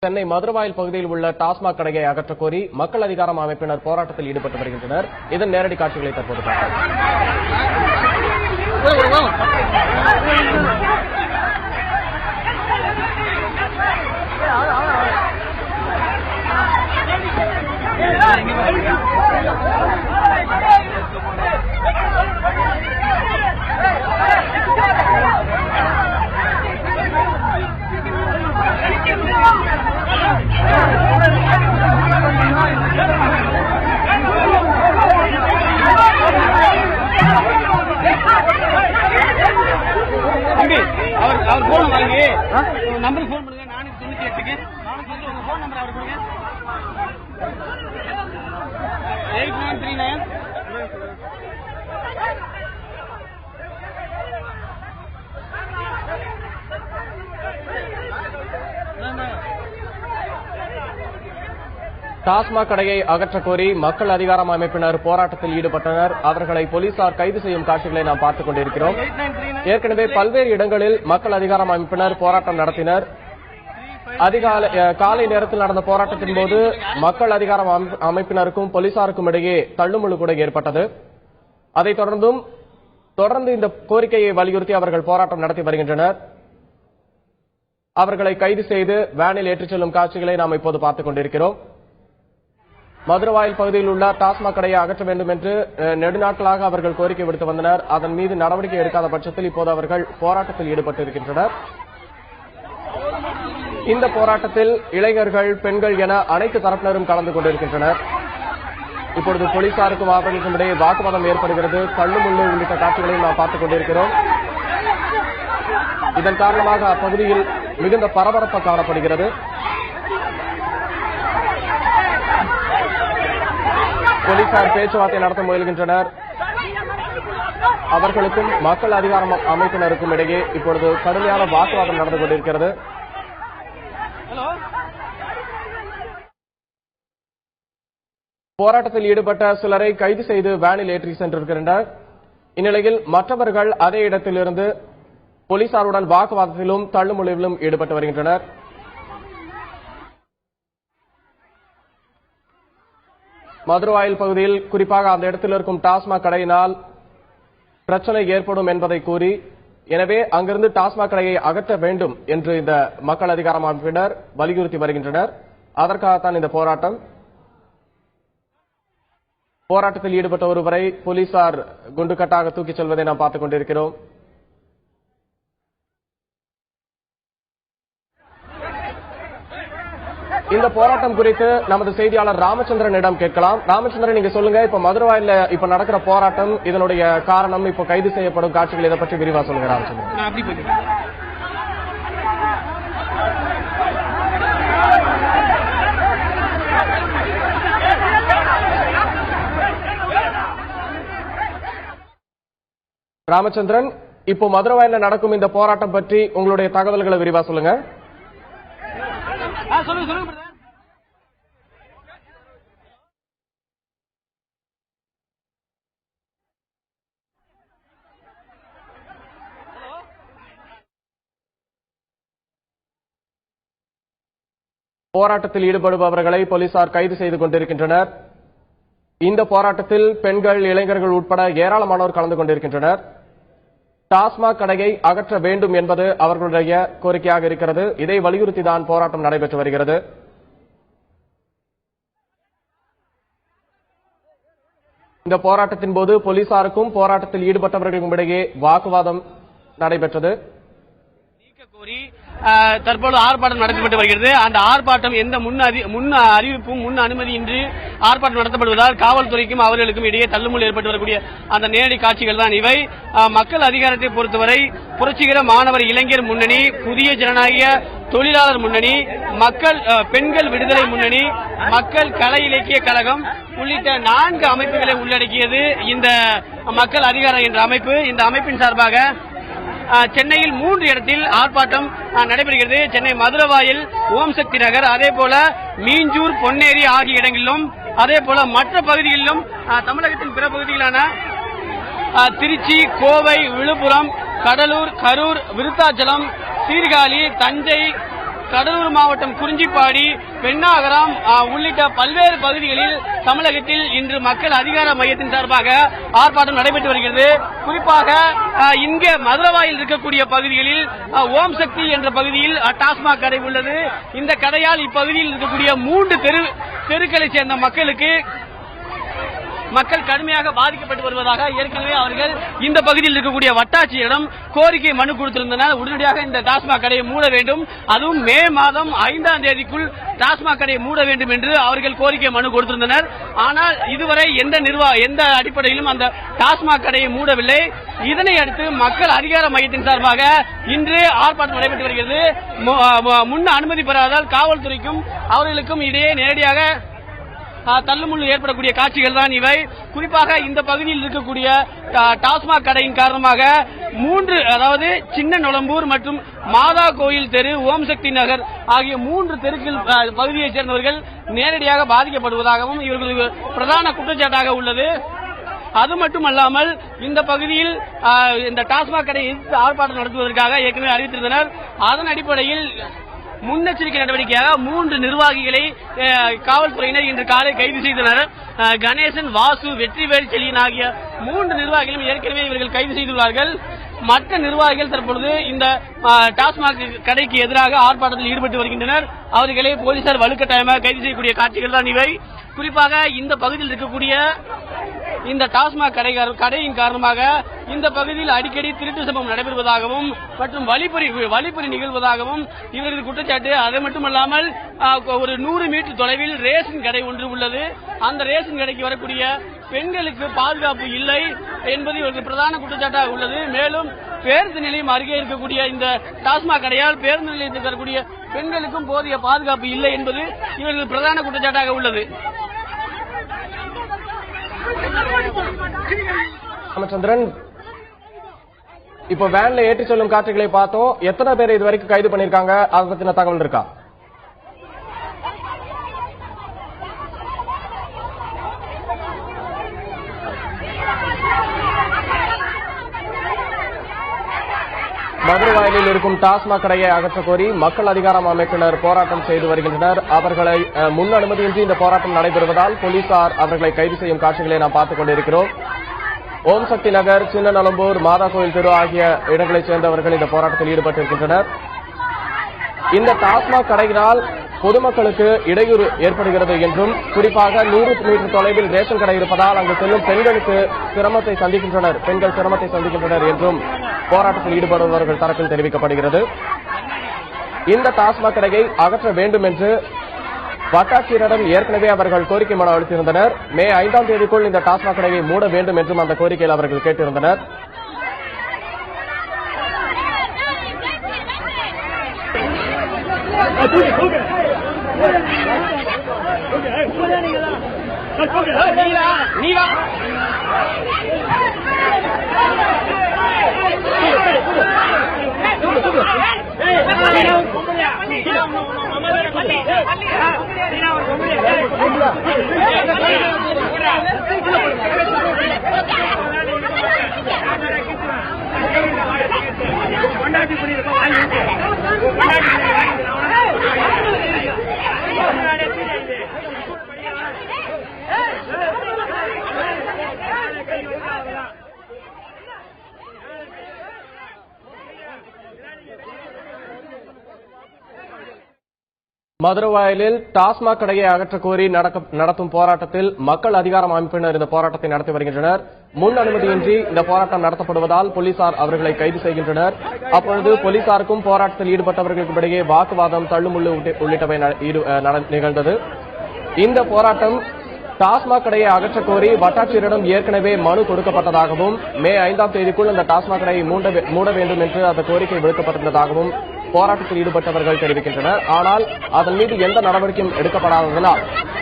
சென்னை மதுரவாயல் பகுதியில் உள்ள டாஸ்மாக் கடையை அகற்றக் கோரி மக்கள் அதிகாரம் அமைப்பினர் போராட்டத்தில் ஈடுபட்டு வருகின்றனர். இதன் நேரடி காட்சிகளை தற்போது அவர் போன் வாங்கி நம்பருக்கு போன் பண்ணுங்க. 498க்கு நாளைக்கு உங்க போன் நம்பர் அவர் கொடுங்க. 8939 டாஸ்மாக் கடையை அகற்றக் கோரி மக்கள் அதிகாரம் அமைப்பினர் போராட்டத்தில் ஈடுபட்டனர். அவர்களை போலீசார் கைது செய்யும் காட்சிகளை நாம் பார்த்துக் கொண்டிருக்கிறோம். ஏற்கனவே பல்வேறு இடங்களில் மக்கள் அதிகாரம் அமைப்பினர் போராட்டம் நடத்தினர். காலை நேரத்தில் நடந்த போராட்டத்தின் போது மக்கள் அதிகாரம் அமைப்பினருக்கும் போலீசாருக்கும் இடையே தள்ளுமுள்ளு கூட ஏற்பட்டது. அதைத் தொடர்ந்து இந்த கோரிக்கையை வலியுறுத்தி அவர்கள் போராட்டம் நடத்தி வருகின்றனர். அவர்களை கைது செய்து வேனில் ஏற்றிச் செல்லும் காட்சிகளை நாம் இப்போது பார்த்துக் கொண்டிருக்கிறோம். மதுரவாயல் பகுதியில் உள்ள டாஸ்மாக் கடையை அகற்ற வேண்டும் என்று நெடுநாட்களாக அவர்கள் கோரிக்கை விடுத்து வந்தனர். அதன் மீது நடவடிக்கை எடுக்காத பட்சத்தில் இப்போது அவர்கள் போராட்டத்தில் ஈடுபட்டிருக்கின்றனர். இந்த போராட்டத்தில் இளைஞர்கள், பெண்கள் என அனைத்து தரப்பினரும் கலந்து கொண்டிருக்கின்றனர். இப்பொழுது போலீசாருக்கும் அவர்களுக்கும் இடையே வாக்குவாதம் ஏற்படுகிறது. தள்ளுமுள்ளு உள்ளிட்ட காட்சிகளையும் நாம் பார்த்துக் கொண்டிருக்கிறோம். இதன் காரணமாக அப்பகுதியில் மிகுந்த பரபரப்பு காணப்படுகிறது. போலீசார் பேச்சுவார்த்தை நடத்த முயல்கின்றனர். அவர்களுக்கும் மக்கள் அதிகாரம் அமைப்பினருக்கும் இடையே இப்பொழுது கடுமையான வாக்குவாதம் நடந்து கொண்டிருக்கிறது. போராட்டத்தில் ஈடுபட்ட சிலரை கைது செய்து வேனில் ஏற்றி சென்றிருக்கின்றனர். இந்நிலையில் மற்றவர்கள் அதே இடத்திலிருந்து போலீசாருடன் வாக்குவாதத்திலும் தள்ளுமுள்ளிலும் ஈடுபட்டு வருகின்றனர். மதுரவாயல் பகுதியில் குறிப்பாக அந்த இடத்தில் இருக்கும் டாஸ்மாக் கடையினால் பிரச்சனை ஏற்படும் என்பதை கூறி, எனவே அங்கிருந்து டாஸ்மாக் கடையை அகற்ற வேண்டும் என்று இந்த மக்கள் அதிகாரம் அமைப்பினர் வலியுறுத்தி வருகின்றனர். அதற்காகத்தான் இந்த போராட்டத்தில் ஈடுபட்ட ஒருவரை போலீசார் குண்டுகட்டாக தூக்கிச் செல்வதை நாம் பார்த்துக் கொண்டிருக்கிறோம். இந்த போராட்டம் குறித்து நமது செய்தியாளர் ராமச்சந்திரனிடம் கேட்கலாம். ராமச்சந்திரன், நீங்க சொல்லுங்க, இப்ப மதுரவாயில இப்ப நடக்கிற போராட்டம், இதனுடைய காரணம், இப்ப கைது செய்யப்படும் காட்சிகள், இதை பற்றி விரிவா சொல்லுங்க ராமச்சந்திரன். ராமச்சந்திரன், இப்போ மதுரவாயில நடக்கும் இந்த போராட்டம் பற்றி உங்களுடைய தகவல்களை விரிவா சொல்லுங்க. போராட்டத்தில் ஈடுபடுபவர்களை போலீசார் கைது செய்து கொண்டிருக்கின்றனர். இந்த போராட்டத்தில் பெண்கள், இளைஞர்கள் உட்பட ஏராளமானோர் கலந்து கொண்டிருக்கின்றனர். டாஸ்மாக் கடையை அகற்ற வேண்டும் என்பது அவர்களுடைய கோரிக்கையாக இருக்கிறது. இதை வலியுறுத்திதான் போராட்டம் நடைபெற்று வருகிறது. இந்த போராட்டத்தின் போது போலீசாருக்கும் போராட்டத்தில் ஈடுபட்டவர்களுக்கும் இடையே வாக்குவாதம் நடைபெற்றது. தற்போது ஆர்ப்பாட்டம் நடத்தப்பட்டு வருகிறது. அந்த ஆர்ப்பாட்டம் எந்த முன் அறிவிப்பும் முன் அனுமதியின்றி ஆர்ப்பாட்டம் நடத்தப்படுவதால் காவல்துறைக்கும் அவர்களுக்கும் இடையே தள்ளுமுள் ஏற்பட்டு வரக்கூடிய அந்த நேரடி காட்சிகள் தான் இவை. மக்கள் அதிகாரத்தை பொறுத்தவரை புரட்சிகர மாணவர் இளைஞர் முன்னணி, புதிய ஜனநாயக தொழிலாளர் முன்னணி, பெண்கள் விடுதலை முன்னணி, மக்கள் கலை இலக்கிய கழகம் உள்ளிட்ட 4 அமைப்புகளை உள்ளடக்கியது இந்த மக்கள் அதிகாரம் என்ற அமைப்பு. இந்த அமைப்பின் சார்பாக சென்னையில் 3 இடத்தில் ஆர்ப்பாட்டம் நடைபெறுகிறது. சென்னை மதுரவாயல், ஓம் சக்தி நகர், அதே போல மீஞ்சூர், பொன்னேரி ஆகிய இடங்களிலும், அதே போல மற்ற பகுதிகளிலும், தமிழகத்தின் பிற பகுதிகளான திருச்சி, கோவை, விழுப்புரம், கடலூர், கரூர், விருத்தாச்சலம், சீர்காழி, தஞ்சை, கடலூர் மாவட்டம் குறிஞ்சிப்பாடி, பெண்ணாகரம் உள்ளிட்ட பல்வேறு பகுதிகளில் தமிழகத்தில் இன்று மக்கள் அதிகார மையத்தின் சார்பாக ஆர்ப்பாட்டம் நடைபெற்று வருகிறது. குறிப்பாக இங்கே மதுரவாயில் இருக்கக்கூடிய பகுதிகளில் ஓம் சக்தி என்ற பகுதியில் டாஸ்மாக் கடை உள்ளது. இந்த கடையால் இப்பகுதியில் இருக்கக்கூடிய 3 தெருக்களை சேர்ந்த மக்கள் கடுமையாக பாதிக்கப்பட்டு வருவதாக ஏற்கனவே அவர்கள் இந்த பகுதியில் இருக்கக்கூடிய வட்டாட்சியரிடம் கோரிக்கை மனு கொடுத்திருந்தனர். உடனடியாக இந்த டாஸ்மாக் கடையை மூட வேண்டும், அதுவும் மே மாதம் 5ஆம் தேதிக்குள் டாஸ்மாக் கடையை மூட வேண்டும் என்று அவர்கள் கோரிக்கை மனு கொடுத்திருந்தனர். ஆனால் இதுவரை எந்த அடிப்படையிலும் அந்த டாஸ்மாக் கடையை மூடவில்லை. இதனை அடுத்து மக்கள் அதிகார மையத்தின் சார்பாக இன்று ஆர்ப்பாட்டம் நடைபெற்று வருகிறது. முன் அனுமதி பெறாதால் காவல்துறைக்கும் அவர்களுக்கும் இடையே நேரடியாக தள்ளுமுள்ளு ஏற்படக்கூடிய காட்சிகள் தான் இவை. குறிப்பாக இந்த பகுதியில் இருக்கக்கூடிய டாஸ்மாக் கடையின் காரணமாக 3, அதாவது சின்ன நொளம்பூர் மற்றும் மாதா கோயில் தெரு, ஓம் சக்தி நகர் ஆகிய 3 தெருக்கள் பகுதியைச் சேர்ந்தவர்கள் நேரடியாக பாதிக்கப்படுவதாகவும் இவர்களுக்கு பிரதான குற்றச்சாட்டாக உள்ளது. அது மட்டுமல்லாமல் இந்த பகுதியில் இந்த டாஸ்மாக் கடையை எதிர்த்து ஆர்ப்பாட்டம் நடத்துவதற்காக ஏற்கனவே அறிவித்திருந்தனர். அதன் அடிப்படையில் முன்னெச்சரிக்கை நடவடிக்கையாக 3 நிர்வாகிகளை காவல்துறையினர் இன்று காலை கைது செய்தனர். கணேசன், வாசு, வெற்றிவேல், செலியன் ஆகிய 3 நிர்வாகிகளும் ஏற்கனவே இவர்கள் கைது செய்துள்ளார்கள். மற்ற நிர்வாகிகள் தற்பொழுது இந்த டாஸ்மாக் கடைக்கு எதிராக ஆர்ப்பாட்டத்தில் ஈடுபட்டு வருகின்றனர். அவர்களை போலீசார் வலுக்கட்டாயமாக கைது செய்யக்கூடிய காட்சிகள் தான் இவை. குறிப்பாக இந்த பகுதியில் இருக்கக்கூடிய இந்த டாஸ்மாக் கடையின் காரணமாக இந்த பகுதியில் அடிக்கடி திருட்டு சம்பவம் நடைபெறுவதாகவும் மற்றும் வழிப்பறி நிகழ்வதாகவும் இவரது குற்றச்சாட்டு. அது மட்டுமல்லாமல் ஒரு 100 மீட்டர் தொலைவில் ரேஷன் கடை ஒன்று உள்ளது. அந்த ரேஷன் கடைக்கு வரக்கூடிய பெண்களுக்கு பாதுகாப்பு இல்லை என்பது இவரது பிரதான குற்றச்சாட்டாக உள்ளது. மேலும் பேருந்து நிலையம் அருகே இருக்கக்கூடிய இந்த டாஸ்மாக் கடையால் பேருந்து நிலையத்தில் வரக்கூடிய பெண்களுக்கும் போதிய பாதுகாப்பு இல்லை என்பது இவரது பிரதான குற்றச்சாட்டாக உள்ளது. ராமச்சந்திரன், இப்போ வேன்ல ஏற்றி செல்லும் காட்சிகளை பார்த்தோம். எத்தனை பேர் இதுவரைக்கும் கைது பண்ணிருக்காங்க? அதை பத்தின தகவல் இருக்கா? மதுரவாயலில் இருக்கும் டாஸ்மாக் கடையை அகற்ற கோரி மக்கள் அதிகாரம் அமைப்பினர் போராட்டம் செய்து வருகின்றனர். அவர்களை முன் அனுமதியின்றி இந்த போராட்டம் நடைபெறுவதால் போலீசார் அவர்களை கைது செய்யும் காட்சிகளை நாம் பார்த்துக் கொண்டிருக்கிறோம். ஓம் சக்தி நகர், சின்ன நலம்பூர், மாதா கோயில் தெரு ஆகிய இடங்களைச் சேர்ந்தவர்கள் இந்த போராட்டத்தில் ஈடுபட்டிருக்கின்றனர். இந்த டாஸ்மாக் கடையினால் பொதுமக்களுக்கு இடையூறு ஏற்படுகிறது என்றும், குறிப்பாக 100 மீட்டர் தொலைவில் ரேஷன் கடை இருப்பதால் அங்கு செல்லும் பெண்கள் சிரமத்தை சந்திக்கின்றனர் என்றும் போராட்டத்தில் ஈடுபடுபவர்கள் தரப்பில் தெரிவிக்கப்படுகிறது. இந்த டாஸ்மாக் கடையை அகற்ற வேண்டும் என்று வட்டாட்சியரிடம் ஏற்கனவே அவர்கள் கோரிக்கை மனு அளித்திருந்தனர். மே 5ஆம் தேதிக்குள் இந்த டாஸ்மாக் கடையை மூட வேண்டும் என்றும் அந்த கோரிக்கையில் அவர்கள் கேட்டிருந்தனர். மதுரவாயலில் டாஸ்மாக் கடையை அகற்ற கோரி நடத்தும் போராட்டத்தில் மக்கள் அதிகாரம் அமைப்பினர் இந்த போராட்டத்தை நடத்தி வருகின்றனர். முன் அனுமதியின்றி இந்த போராட்டம் நடத்தப்படுவதால் போலீசார் அவர்களை கைது செய்கின்றனர். அப்பொழுது போலீசாருக்கும் போராட்டத்தில் ஈடுபட்டவர்களுக்கும் இடையே வாக்குவாதம், தள்ளுமுள்ளு உள்ளிட்டவை நிகழ்ந்தது. இந்த போராட்டம் டாஸ்மாக் கடையை அகற்ற கோரி வட்டாட்சியரிடம் ஏற்கனவே மனு கொடுக்கப்பட்டதாகவும், மே 5ஆம் தேதிக்குள் அந்த டாஸ்மாக் கடையை மூட வேண்டும் என்று அந்த கோரிக்கை விடுக்கப்பட்டிருந்ததாகவும் போராட்டத்தில் ஈடுபட்டவர்கள் தெரிவிக்கின்றனர். ஆனால் அதன் மீது எந்த நடவடிக்கையும் எடுக்கப்படாததனால்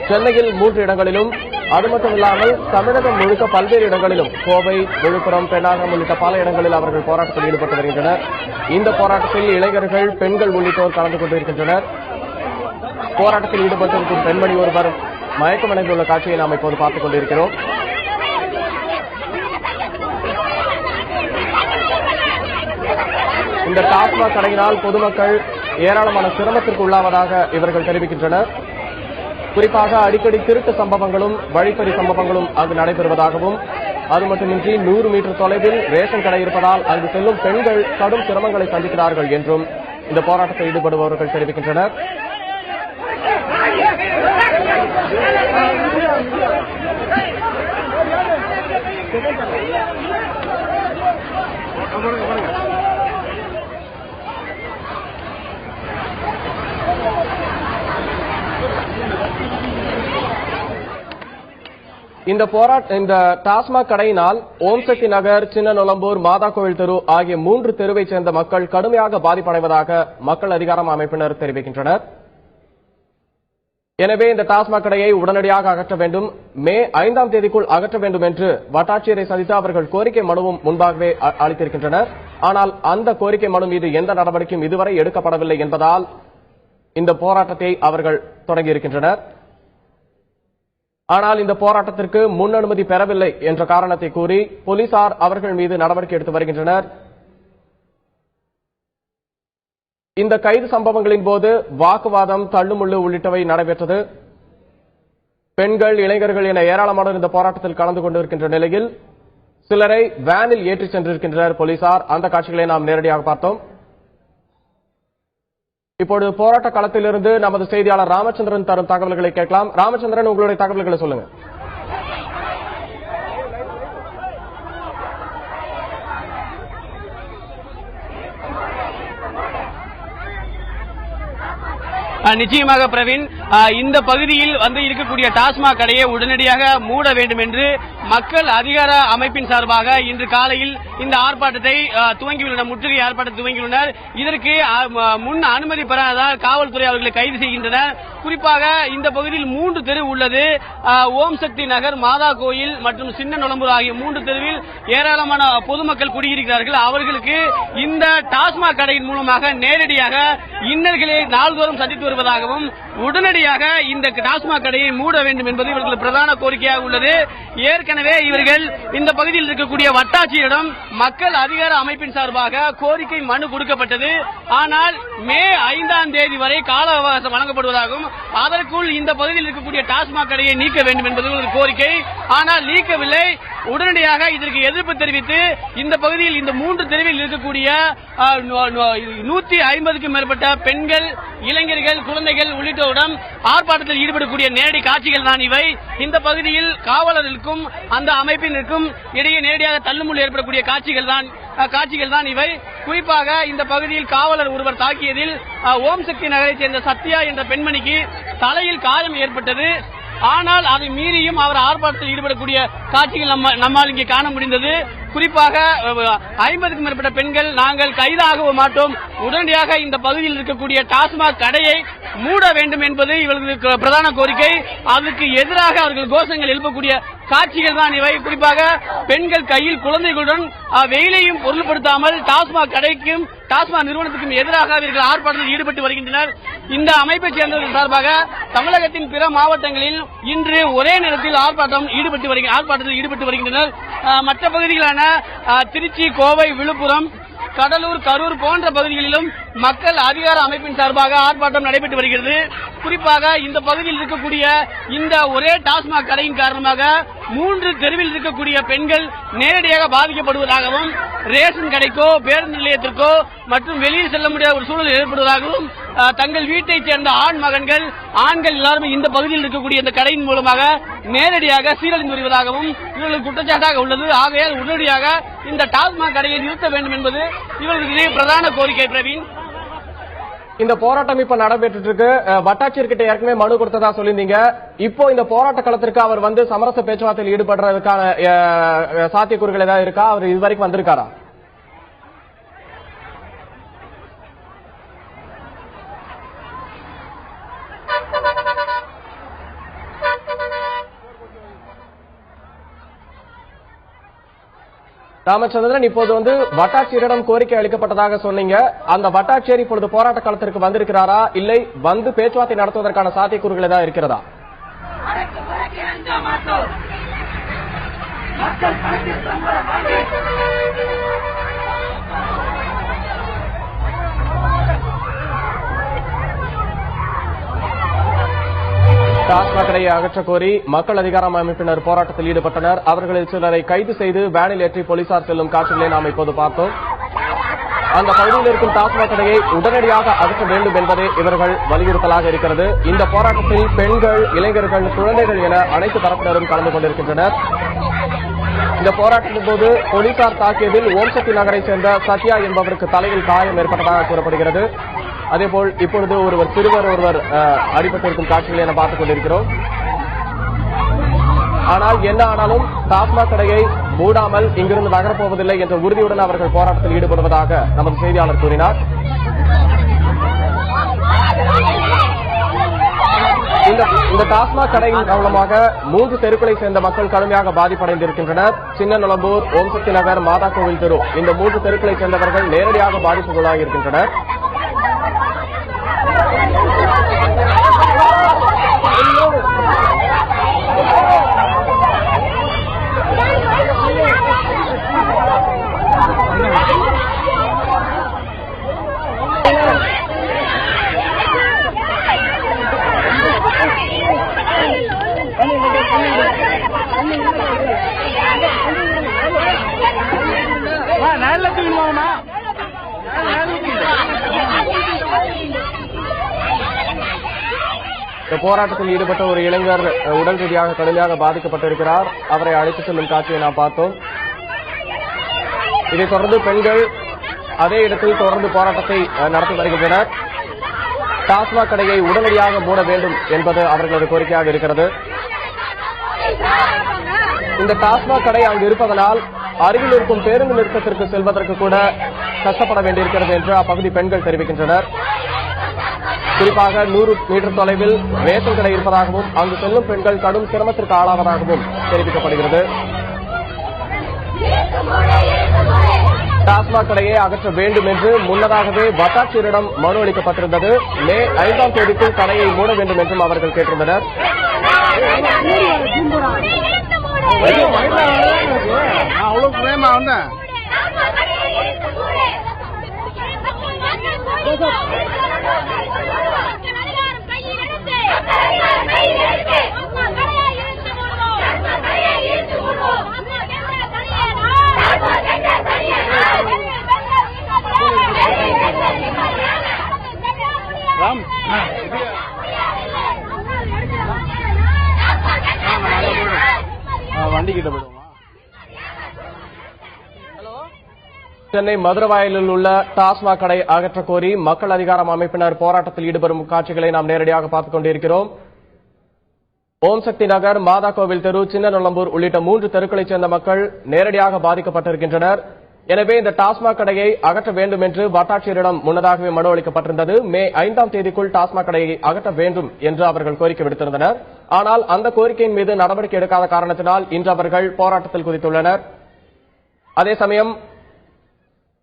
சென்னையில் 3 இடங்களிலும், அது மட்டுமில்லாமல் தமிழகம் முழுக்க பல்வேறு இடங்களிலும், கோவை, விழுப்புரம், பெண்ணாகரம் உள்ளிட்ட பல இடங்களில் அவர்கள் போராட்டத்தில் ஈடுபட்டு வருகின்றனர். இந்த போராட்டத்தில் இளைஞர்கள், பெண்கள் உள்ளிட்டோர் கலந்து கொண்டிருக்கின்றனர். போராட்டத்தில் ஈடுபட்டிருக்கும் பெண்மணி ஒருவர் மயக்கமடைந்துள்ள காட்சியை நாம் இப்போது பார்த்துக் கொண்டிருக்கிறோம். இந்த டாஸ்மாக் கடையினால் பொதுமக்கள் ஏராளமான சிரமத்திற்கு உள்ளாவதாக இவர்கள் தெரிவிக்கின்றனர். குறிப்பாக அடிக்கடி திருட்டு சம்பவங்களும் வழிப்பறி சம்பவங்களும் அங்கு நடைபெறுவதாகவும், அது மட்டுமின்றி 100 மீட்டர் தொலைவில் ரேஷன் கடை இருப்பதால் அங்கு செல்லும் பெண்கள் கடும் சிரமங்களை சந்திக்கிறார்கள் என்றும் இந்த போராட்டத்தில் ஈடுபடுபவர்கள் தெரிவிக்கின்றனர். இந்த டாஸ்மாக் கடையினால் ஓம்சக்தி நகர், சின்னநொலம்பூர், மாதா கோவில் தெரு ஆகிய 3 தெருவைச் சேர்ந்த மக்கள் கடுமையாக பாதிப்படைவதாக மக்கள் அதிகாரம் அமைப்பினர் தெரிவிக்கின்றனர். எனவே இந்த டாஸ்மாக் கடையை உடனடியாக அகற்ற வேண்டும், மே 5ஆம் தேதிக்குள் அகற்ற வேண்டும் என்று வட்டாட்சியரை சந்தித்து அவர்கள் கோரிக்கை மனுவும் முன்பாகவே அளித்திருக்கின்றனர். ஆனால் அந்த கோரிக்கை மனு மீது எந்த நடவடிக்கையும் இதுவரை எடுக்கப்படவில்லை என்பதால் இந்த போராட்டத்தை அவர்கள் தொடங்கியிருக்கின்றனர். ஆனால் இந்த போராட்டத்திற்கு முன் அனுமதி பெறவில்லை என்ற காரணத்தை கூறி போலீசார் அவர்கள் மீது நடவடிக்கை எடுத்து வருகின்றனர். இந்த கைது சம்பவங்களின் போது வாக்குவாதம், தள்ளுமுள்ளு உள்ளிட்டவை நடைபெற்றது. பெண்கள், இளைஞர்கள் என ஏராளமானோர் இந்த போராட்டத்தில் கலந்து கொண்டிருக்கின்ற நிலையில் சிலரை வேனில் ஏற்றிச் சென்றிருக்கின்றனர் போலீசார். அந்த காட்சிகளை நாம் நேரடியாக பார்த்தோம். இப்போது போராட்ட களத்திலிருந்து நமது செய்தியாளர் ராமச்சந்திரன் தரும் தகவல்களை கேட்கலாம். ராமச்சந்திரன், உங்களுடைய தகவல்களை சொல்லுங்க. நிச்சயமாக பிரவீன், இந்த பகுதியில் வந்து இருக்கக்கூடிய டாஸ்மாக் கடையை உடனடியாக மூட வேண்டும் என்று மக்கள் அதிகார அமைப்பின் சார்பாக இன்று காலையில் இந்த ஆர்ப்பாட்டத்தை துவங்கியுள்ளனர், முற்றுகை ஆர்ப்பாட்டத்தை துவங்கியுள்ளனர். இதற்கு முன் அனுமதி பெறாததால் காவல்துறை அவர்களை கைது செய்கின்றனர். குறிப்பாக இந்த பகுதியில் 3 தெரு உள்ளது. ஓம் சக்தி நகர், மாதா கோயில் மற்றும் சின்னநொலம்பூர் ஆகிய 3 தெருவில் ஏராளமான பொதுமக்கள் குடியிருக்கிறார்கள். அவர்களுக்கு இந்த டாஸ்மாக் கடையின் மூலமாக நேரடியாக இன்னல்களை நாள்தோறும் சந்தித்து வருவதாகவும், உடனடியாக இந்த டாஸ்மாக் கடையை மூட வேண்டும் என்பது இவர்கள் பிரதான கோரிக்கையாக உள்ளது. ஏற்கனவே இவர்கள் இந்த பகுதியில் இருக்கக்கூடிய வட்டாட்சியரிடம் மக்கள் அதிகார அமைப்பின் சார்பாக கோரிக்கை மனு கொடுக்கப்பட்டது. ஆனால் மே 5ஆம் தேதி வரை கால அவகாசம் வழங்கப்படுவதாகவும், அதற்குள் இந்த பகுதியில் இருக்கக்கூடிய டாஸ்மாக் கடையை நீக்க வேண்டும் என்பது ஒரு கோரிக்கை. ஆனால் நீக்கவில்லை. உடனடியாக இதற்கு எதிர்ப்பு தெரிவித்து இந்த பகுதியில் இந்த 3 தெருவில் இருக்கக்கூடிய 150க்கும் மேற்பட்ட பெண்கள், இளைஞர்கள், குழந்தைகள் உள்ளிட்டோரிடம் ஆர்ப்பாட்டத்தில் ஈடுபடக்கூடிய நேரடி காட்சிகள் தான் இவை. இந்த பகுதியில் காவலர்களுக்கும் அந்த அமைப்பினருக்கும் இடையே நேரடியாக தள்ளுமுள் ஏற்படக்கூடிய காட்சிகள் தான் இவை. குறிப்பாக இந்த பகுதியில் காவலர் ஒருவர் தாக்கியதில் ஓம் சக்தி நகரைச் சேர்ந்த சத்யா என்ற பெண்மணிக்கு தலையில் காயம் ஏற்பட்டது. ஆனால் அதை மீறியும் அவர் ஆர்ப்பாட்டத்தில் ஈடுபடக்கூடிய காட்சிகள் நம்மால் இங்கே காண முடிந்தது. குறிப்பாக 50க்கும் மேற்பட்ட பெண்கள், நாங்கள் கைதாக மாட்டோம், உடனடியாக இந்த பகுதியில் இருக்கக்கூடிய டாஸ்மாக் கடையை மூட வேண்டும் என்பது இவர்களுக்கு பிரதான கோரிக்கை. அதுக்கு எதிராக அவர்கள் கோஷங்கள் எழுப்பக்கூடிய காட்சிகள் தான் இவை. குறிப்பாக பெண்கள் கையில் குழந்தைகளுடன் வெயிலையும் பொருள்படுத்தாமல் டாஸ்மாக் கடைக்கும் டாஸ்மாக் நிறுவனத்துக்கும் எதிராக இவர்கள் ஆர்ப்பாட்டத்தில் ஈடுபட்டு வருகின்றனர். இந்த அமைப்பைச் சேர்ந்தவர்கள் சார்பாக தமிழகத்தின் பிற மாவட்டங்களில் இன்று ஒரே நேரத்தில் ஆர்ப்பாட்டத்தில் ஈடுபட்டு வருகின்றனர். மற்ற பகுதிகளான திருச்சி, கோவை, விழுப்புரம், கடலூர், கரூர் போன்ற பகுதிகளிலும் மக்கள் அதிகார அமைப்பின் சார்பாக ஆர்ப்பாட்டம் நடைபெற்று வருகிறது. குறிப்பாக இந்த பகுதியில் இருக்கக்கூடிய இந்த ஒரே டாஸ்மாக் கடையின் காரணமாக 3 தெருவில் இருக்கக்கூடிய பெண்கள் நேரடியாக பாதிக்கப்படுவதாகவும், ரேஷன் கடைக்கோ, பேருந்து நிலையத்திற்கோ மற்றும் வெளியில் செல்ல முடியாத ஒரு சூழல் ஏற்படுவதாகவும், தங்கள் வீட்டைச் சேர்ந்த ஆண்கள் எல்லாருமே இந்த பகுதியில் இருக்கக்கூடிய இந்த கடையின் மூலமாக நேரடியாக சீரழிந்து வருவதாகவும் இவர்கள் குற்றச்சாட்டாக உள்ளது. ஆகையால் உடனடியாக இந்த டாஸ்மாக் கடையை நிறுத்த வேண்டும் என்பது இவர்களுக்கு பிரதான கோரிக்கை. பிரவீன், இந்த போராட்டம் இப்ப நடைபெற்று இருக்கு. வட்டாட்சியர் கிட்ட ஏற்கனவே மனு கொடுத்ததா சொல்லியிருந்தீங்க. இப்போ இந்த போராட்ட களத்திற்கு அவர் வந்து சமரச பேச்சுவார்த்தையில் ஈடுபடுறதுக்கான சாத்தியக்கூறுகள் ஏதாவது இருக்கா? அவர் இதுவரைக்கும் வந்திருக்காரா? ராமச்சந்திரன், இப்போது வந்து வட்டாட்சியரிடம் கோரிக்கை அளிக்கப்பட்டதாக சொன்னீங்க. அந்த வட்டாட்சியர் இப்பொழுது போராட்ட களத்திற்கு வந்திருக்கிறாரா, இல்லை வந்து பேச்சுவார்த்தை நடத்துவதற்கான சாத்தியக்கூறுகள் ஏதாவது இருக்கிறதா? டாஸ்மாக் கடையை அகற்றக் கோரி மக்கள் அதிகாரம் அமைப்பினர் போராட்டத்தில் ஈடுபட்டனர். அவர்களில் சிலரை கைது செய்து வேனில் ஏற்றி போலீசார் செல்லும் காட்சிகளை நாம் இப்போது பார்த்தோம். அந்த பகுதியில் இருக்கும் டாஸ்மாக் கடையை உடனடியாக அகற்ற வேண்டும் என்பதே இவர்கள் வலியுறுத்தலாக இருக்கிறது. இந்த போராட்டத்தில் பெண்கள், இளைஞர்கள், குழந்தைகள் என அனைத்து தரப்பினரும் கலந்து கொண்டிருக்கின்றனர். இந்த போராட்டத்தின் போது போலீசார் தாக்கியதில் ஓம்சக்தி நகரைச் சேர்ந்த சத்யா என்பவருக்கு தலையில் காயம் ஏற்பட்டதாக கூறப்படுகிறது. அதேபோல் இப்பொழுது சிறுவர் ஒருவர் அடிபட்டிருக்கும் காட்சிகளை என பார்த்துக் கொண்டிருக்கிறோம். ஆனால் என்ன ஆனாலும் டாஸ்மாக் கடையை மூடாமல் இங்கிருந்து நகரப்போவதில்லை என்ற உறுதியுடன் அவர்கள் போராட்டத்தில் ஈடுபடுவதாக நமது செய்தியாளர் கூறினார். இந்த டாஸ்மாக் கடையின் காரணமாக 3 தெருக்களை சேர்ந்த மக்கள் கடுமையாக பாதிப்படைந்திருக்கின்றனர். சின்னநுளம்பூர், ஓம்சக்தி நகர், மாதா கோவில் தெரு, இந்த 3 தெருக்களை சேர்ந்தவர்கள் நேரடியாக பாதிப்புகளாக இருக்கின்றனர். இந்த போராட்டத்தில் ஈடுபட்ட ஒரு இளைஞர் உடல் ரீதியாக கடுமையாக பாதிக்கப்பட்டிருக்கிறார். அவரை அழைத்துச் செல்லும் காட்சியை நாம் பார்த்தோம். இதைத் தொடர்ந்து பெண்கள் அதே இடத்தில் தொடர்ந்து போராட்டத்தை நடத்தி வருகின்றனர். டாஸ்மாக் கடையை உடனடியாக மூட வேண்டும் என்பது அவர்களது கோரிக்கையாக இருக்கிறது. இந்த டாஸ்மாக் கடை அங்கு இருப்பதனால் அருகில் இருக்கும் பேருந்து நிறுத்தத்திற்கு செல்வதற்கு கூட கஷ்டப்பட வேண்டியிருக்கிறது என்று அப்பகுதி பெண்கள் தெரிவிக்கின்றனர். குறிப்பாக 100 மீட்டர் தொலைவில் ரேஷன் கடை இருப்பதாகவும் அங்கு செல்லும் பெண்கள் கடும் சிரமத்திற்கு ஆளாவதாகவும் தெரிவிக்கப்படுகிறது. டாஸ்மாக் கடையை அகற்ற வேண்டும் என்று முன்னதாகவே வட்டாட்சியரிடம் மனு அளிக்கப்பட்டிருந்தது. மே 5ஆம் தேதிக்குள் கடையை மூட வேண்டும் என்றும் அவர்கள் கேட்டிருந்தனர். சென்னை மதுரவாயலில் உள்ள டாஸ்மாக் கடை அகற்றக் கோரி மக்கள் அதிகாரம் அமைப்பினர் போராட்டத்தில் ஈடுபடும் காட்சிகளை நாம் நேரடியாக பார்த்துக் கொண்டிருக்கிறோம். ஓம்சக்தி நகர், மாதா கோவில் தெரு, சின்னநுளம்பூர் உள்ளிட்ட 3 தெருக்களைச் சேர்ந்த மக்கள் நேரடியாக பாதிக்கப்பட்டிருக்கின்றனர். எனவே இந்த டாஸ்மாக் கடையை அகற்ற வேண்டும் என்று வட்டாட்சியரிடம் முன்னதாகவே மனு அளிக்கப்பட்டிருந்தது. மே 5ஆம் தேதிக்குள் டாஸ்மாக் கடையை அகற்ற வேண்டும் என்று அவர்கள் கோரிக்கை விடுத்திருந்தனர். ஆனால் அந்த கோரிக்கையின் மீது நடவடிக்கை எடுக்காத காரணத்தினால் இன்று அவர்கள் போராட்டத்தில் குதித்துள்ளனர். அதே சமயம்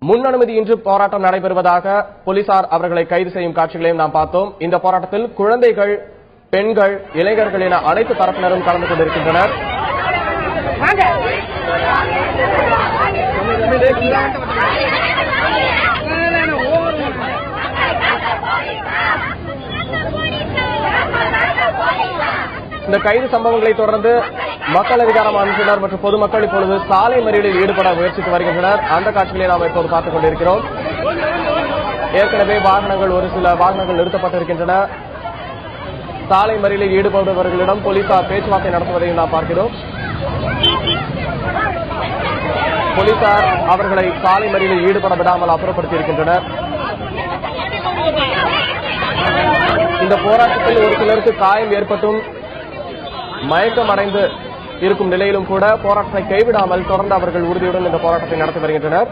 முன் அனுமதியின்றி போராட்டம் நடைபெறுவதாக போலீசார் அவர்களை கைது செய்யும் காட்சிகளையும் நாம் பார்த்தோம். இந்த போராட்டத்தில் குழந்தைகள், பெண்கள், இளைஞர்கள் என அனைத்து தரப்பினரும் கலந்து கொண்டிருக்கின்றனர். இந்த கைது சம்பவங்களை தொடர்ந்து மக்கள் அதிகாரம் அமைப்பினர் மற்றும் பொதுமக்கள் இப்பொழுது சாலை மறியலில் ஈடுபட முயற்சித்து வருகின்றனர். அந்த காட்சிகளை நாம் இப்போது பார்த்துக் கொண்டிருக்கிறோம். ஏற்கனவே ஒரு சில வாகனங்கள் நிறுத்தப்பட்டிருக்கின்றன. சாலை மறியலில் ஈடுபடுபவர்களிடம் போலீசார் பேச்சுவார்த்தை நடத்துவதையும் நாம் பார்க்கிறோம். போலீசார் அவர்களை சாலை மறியலில் ஈடுபட விடாமல் அப்புறப்படுத்தியிருக்கின்றனர். இந்த போராட்டத்தில் ஒரு சிலருக்கு காயம் ஏற்பட்டும் மயக்கம் அடைந்து இருக்கும் நிலையிலும் கூட போராட்டத்தை கைவிடாமல் தொடர்ந்து அவர்கள் உறுதியுடன் இந்த போராட்டத்தை நடத்தி வருகின்றனர்.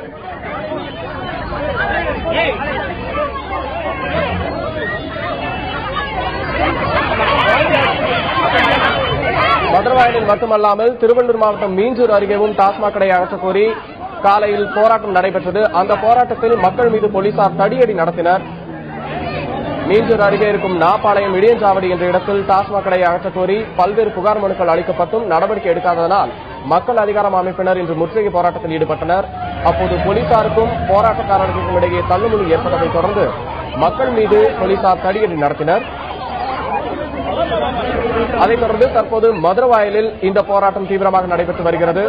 மதுரவாயலில் மட்டுமல்லாமல் திருவள்ளூர் மாவட்டம் மீஞ்சூர் அருகேவும் டாஸ்மாக் கடை அகற்றக் கோரி காலையில் போராட்டம் நடைபெற்றது. அந்த போராட்டத்தில் மக்கள் மீது போலீசார் தடியடி நடத்தினர். மீஞ்சூர் அருகே இருக்கும் நாப்பாளையம் இடியஞ்சாவடி என்ற இடத்தில் டாஸ்மாக் கடையை அகற்றக் கோரி பல்வேறு புகார் மனுக்கள் அளிக்கப்பட்டும் நடவடிக்கை எடுக்காததனால் மக்கள் அதிகாரம் அமைப்பினர் இன்று முற்றுகை போராட்டத்தில் ஈடுபட்டனர். அப்போது போலீசாருக்கும் போராட்டக்காரர்களுக்கும் இடையே தள்ளுமுள்ளு ஏற்பட்டதை தொடர்ந்து மக்கள் மீது போலீசார் தடியடி நடத்தினர். அதைத் தொடர்ந்து தற்போது மதுரவாயலில் இந்த போராட்டம் தீவிரமாக நடைபெற்று வருகிறது.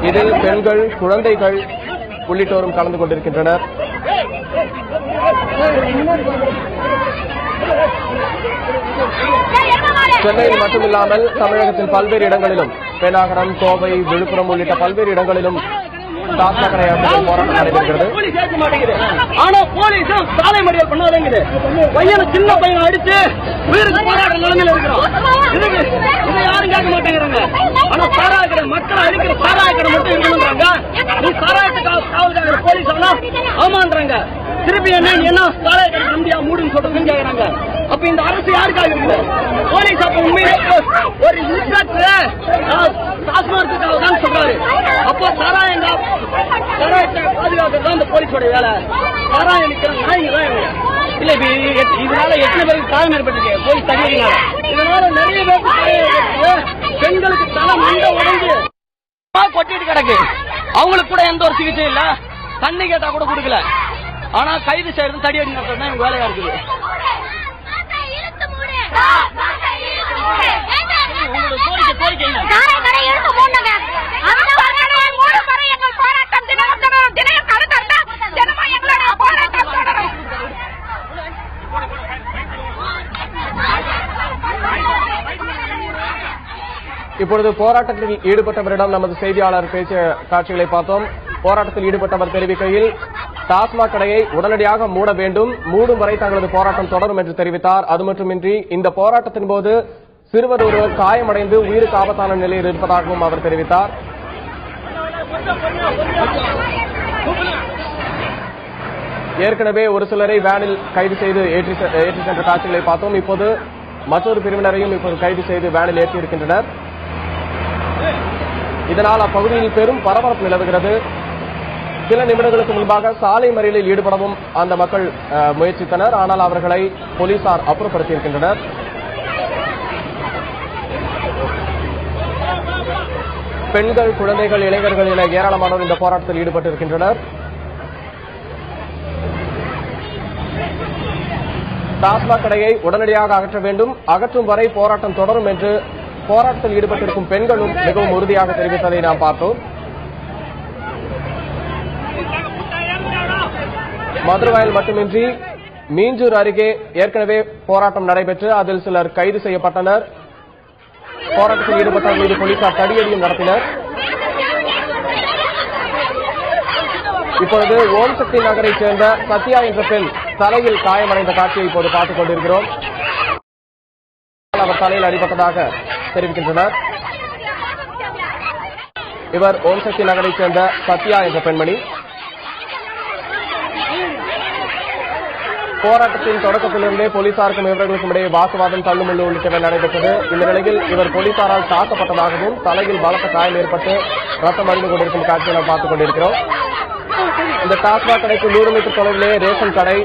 இதில் பெண்கள், குழந்தைகள் உள்ளிட்டோரும் கலந்து கொண்டிருக்கின்றனர். சென்னையில் மட்டுமில்லாமல் தமிழகத்தின் பல்வேறு இடங்களிலும் பெண்ணாகரம், கோவை, விழுப்புரம் உள்ளிட்ட பல்வேறு இடங்களிலும் டாஸ்மாக் கடை போராட்டம் நடைபெறுகிறது. ஆனா போலீஸும் சாலை மறியல் பண்ணாதேங்குது. பையனை சின்ன பையனை அடிச்சு உயிருக்கு போராட நிலைமையில இருக்கிறோம். இதை யாரும் கேட்க மாட்டேங்கிறாங்க. ஆனா சாராயக்கடை மக்களை அடிக்கிற சாராயக்கடை மட்டும் இருக்கணும்ன்றாங்க. நீ சாராயத்துக்காக காவல்கார போலீஸ் ஆமான்றாங்க. திருப்பி என்ன சாராயக்கடை நம்பியா மூடுன்னு சொல்றதுன்னு கேட்கறாங்க. அப்ப இந்த அரசு யாருக்காக இருக்குது? போலீஸ் அப்ப உண்மையிலே ஒரு இன்ஸ்பெக்டர் டாஸ்மார்க்குக்காக தான் சொல்றாரு. அப்போ சாராயத்தை பாதுகாக்கிறது அந்த போலீஸோட வேலை. சாராயம் நிக்கிற நாய்ங்க தான் இல்ல. இதனால எத்தனை பேருக்கு காயம் ஏற்பட்டிருக்கு போலீஸ் தனியாக. இதனால நிறைய பேருக்கு பெண்களுக்கு தலை மண்டை உடைஞ்சு கொட்டிட்டு கிடக்கு. அவங்களுக்கு கூட எந்த ஒரு சிகிச்சை இல்ல. தண்ணி கேட்டா கூட கொடுக்கல. ஆனா கைது செய்யறது தடி அடி நடத்துறது தான் வேலையா இருக்குது. இப்பொழுது போராட்டத்தில் ஈடுபட்டவரிடம் நமது செய்தியாளர் பேசிய காட்சிகளை பார்த்தோம். போராட்டத்தில் ஈடுபட்டவர் தெரிவிக்கையில் டாஸ்மாக் கடையை உடனடியாக மூட வேண்டும், மூடும் வரை தங்களது போராட்டம் தொடரும் என்று தெரிவித்தார். அது மட்டுமின்றி இந்த போராட்டத்தின் போது சிறுவர் ஒருவர் காயமடைந்து உயிருக்கு ஆபத்தான நிலையில் இருப்பதாகவும் அவர் தெரிவித்தார். ஏற்கனவே ஒரு சிலரை வேனில் கைது செய்து ஏற்றி சென்ற காட்சிகளை பார்த்தோம். இப்போது மற்றொரு பிரிவினரையும் இப்போது கைது செய்து வேனில் ஏற்றியிருக்கின்றனர். இதனால் அப்பகுதியில் பெரும் பரபரப்பு நிலவுகிறது. சில நிமிடங்களுக்கு முன்பாக சாலை மறியலில் ஈடுபடவும் அந்த மக்கள் முயற்சித்தனர். ஆனால் அவர்களை போலீசார் அப்புறப்படுத்தியிருக்கின்றனர். பெண்கள், குழந்தைகள், இளைஞர்கள் என ஏராளமானோர் இந்த போராட்டத்தில் ஈடுபட்டிருக்கின்றனர். டாஸ்மாக் கடையை உடனடியாக அகற்ற வேண்டும், அகற்றும் வரை போராட்டம் தொடரும் என்று போராட்டத்தில் ஈடுபட்டிருக்கும் பெண்களும் மிகவும் உறுதியாக தெரிவித்ததை நாம் பார்த்தோம். மதுரவாயல் மட்டுமின்றி மீஞ்சூர் அருகே ஏற்கனவே போராட்டம் நடைபெற்று அதில் சிலர் கைது செய்யப்பட்டனர். போராட்டத்தில் ஈடுபட்டவர் மீது போலீசார் தடியடியும் நடத்தினர். இப்பொழுது ஓம் சக்தி நகரைச் சேர்ந்த சத்யா என்ற பெண் தலையில் காயமடைந்த காட்சியை இப்போது பார்த்துக் கொண்டிருக்கிறோம். அவர் தலையில் அடிபட்டதாக தெரிவிக்கின்றனர். இவர் ஓம் சக்தி நகரைச் சேர்ந்த சத்யா என்ற பெண்மணி. போராட்டத்தின் தொடக்கத்திலிருந்தே போலீசாருக்கும் இவர்களுக்கும் இடையே வாக்குவாதம், தள்ளுமுள்ளு உள்ளிட்டவை நடைபெற்றது. இந்த நிலையில் இவர் போலீசாரால் தாக்கப்பட்டதாகவும் தலையில் பலத்த காயம் ஏற்பட்டு ரத்தம் அறிந்து கொண்டிருக்கும் காட்சியை நாம் பார்த்துக் கொண்டிருக்கிறோம். இந்த டாஸ்மாக் கடைக்கு 100 மீட்டர் தொலைவிலே ரேஷன் கடை,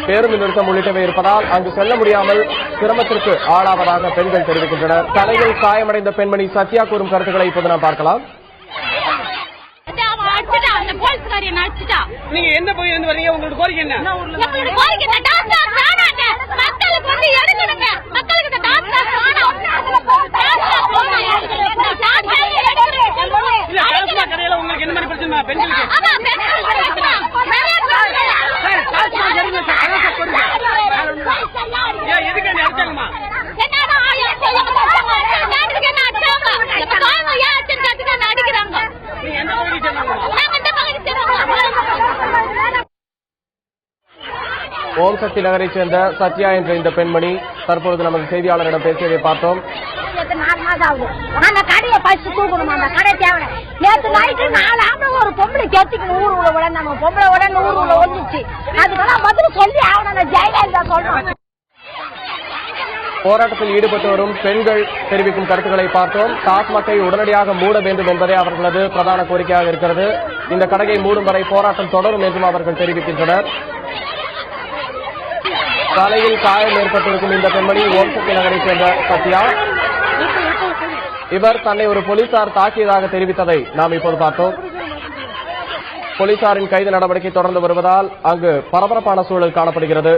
பேருந்து நிறுத்தம் உள்ளிட்டவை இருப்பதால் அங்கு செல்ல முடியாமல் சிரமத்திற்கு ஆளாவதாக பெண்கள் தெரிவிக்கின்றனர். தலையில் காயமடைந்த பெண்மணி சத்யா கூறும் கருத்துக்களை இப்போது நாம் பார்க்கலாம். நீங்க எந்த பகுதியில இருந்து வரீங்க? உங்களுக்கு கோரிக்கை என்ன? கடையில உங்களுக்கு என்ன மாதிரி பிரச்சனை? பெண்களுக்கு எதுக்கு அடிச்சாங்கம்மா? ஓம் சக்தி நகரைச் சேர்ந்த சத்யா என்ற இந்த பெண்மணி தற்பொழுது நமது செய்தியாளரிடம் பேசியதை பார்த்தோம். அந்த கடையை பறிச்சு தூக்கணும். அந்த கடை தேவை. நேற்று நைட்டு 4 ஆம்பளை ஒரு பொம்பளை கேட்டுக்கு ஊருக்குள்ள விட நம்ம பொம்பளை விட ஊருக்குள்ள வந்துச்சு. அதுக்கெல்லாம் பதில் சொல்லி ஆகணும். ஜெயலலிதா சொல்றோம். போராட்டத்தில் ஈடுபட்டு வரும் பெண்கள் தெரிவிக்கும் கருத்துக்களை பார்த்தோம். டாஸ்மாக்கை உடனடியாக மூட வேண்டும் என்பதே அவர்களது பிரதான கோரிக்கையாக இருக்கிறது. இந்த கடையை மூடும் வரை போராட்டம் தொடரும் என்றும் அவர்கள் தெரிவிக்கின்றனர். தலையில் காயம் ஏற்பட்டிருக்கும் இந்த பெண்மணி ஓம் சக்தி நகரைச் சேர்ந்த சத்யா. இவர் தன்னை ஒரு போலீசார் தாக்கியதாக தெரிவித்ததை நாம் இப்போது பார்த்தோம். போலீசாரின் கைது நடவடிக்கை தொடர்ந்து வருவதால் அங்கு பரபரப்பான சூழல் காணப்படுகிறது.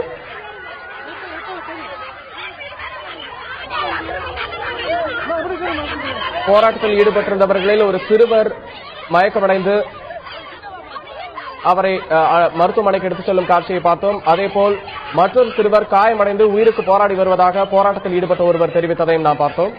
போராட்டத்தில் ஈடுபட்டிருந்தவர்களில் ஒரு சிறுவர் மயக்கமடைந்து அவரை மருத்துவமனைக்கு எடுத்துச் செல்லும் காட்சியை பார்த்தோம். அதேபோல் மற்றொரு சிறுவர் காயமடைந்து உயிருக்கு போராடி வருவதாக போராட்டத்தில் ஈடுபட்ட ஒருவர் தெரிவித்ததையும் நாம் பார்த்தோம்.